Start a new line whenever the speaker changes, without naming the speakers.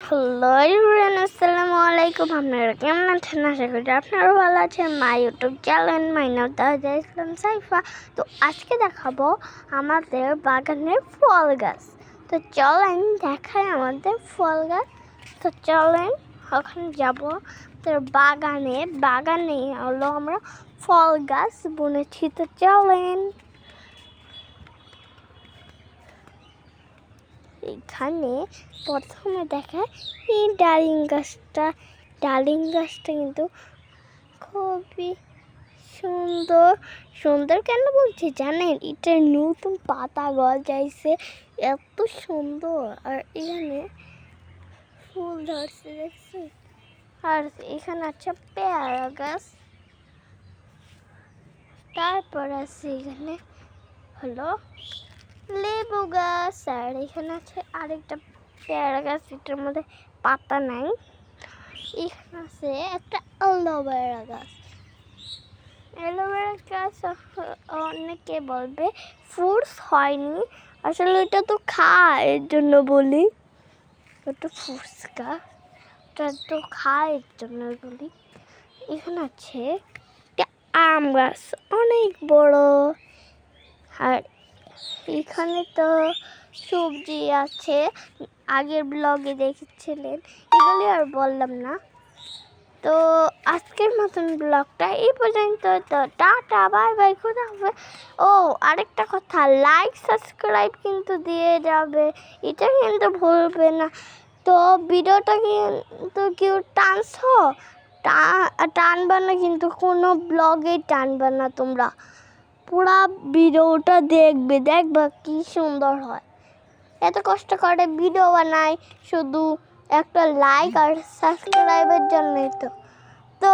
Hello everyone, আসসালামু আলাইকুম। আপনারা কেমন আছেন? আশা করি আপনারা ভালো আছেন। মাই ইউটিউব চ্যানেল মাই নাম তাহজা ইসলাম সাইফা। তো আজকে দেখাবো আমাদের বাগানের ফল গাছ। তো চলেন দেখাই আমাদের ফল গাছ। তো চলেন ওখানে যাবো। তো বাগানে হলো আমরা ফল গাছ বুনেছি। তো চলেন। এখানে প্রথমে দেখায় এই ডালিম গাছটা কিন্তু খুবই সুন্দর। সুন্দর কেন বলছি জানেন? এটা নতুন পাতা গজাইছে, এত সুন্দর। আর এখানে ফুল ধরছে দেখছি। আর এখানে আছে পেয়ারা গাছ, তারপর আছে এখানে হলো লেবু গাছ, আর এখানে আছে আরেকটা পেয়ারা গাছ, এটার মধ্যে পাতা নাই। এখানে আছে একটা অ্যালোভেরা গাছ। অ্যালোভেরা গাছ অনেকে বলবে ফ্রুটস হয়নি, আসলে এটা তো খায়, এর জন্য বলি ওটা ফ্রুটস গাছ, ওটা তো খায় এর জন্য বলি। এখানে আছে একটা আম গাছ, অনেক বড়। আর এখানে তো সবজি আছে, আগের ব্লগে দেখেছিলেন, এগুলি আর বললাম না। তো আজকের মতন ব্লগটা এই পর্যন্ত। তো টাটা, বাই বাই, খুদা হাফেজ। ও আরেকটা কথা, লাইক সাবস্ক্রাইব কিন্তু দিয়ে যাবে, এটা কিন্তু ভুলবে না। তো ভিডিওটা কিন্তু কেউ টানবা না, কিন্তু কোনো ব্লগে টানবা না, তোমরা পুরা ভিডিওটা দেখবা কি সুন্দর হয়। এত কষ্ট করে ভিডিও বানাই শুধু একটা লাইক আর সাবস্ক্রাইবের জন্যই। তো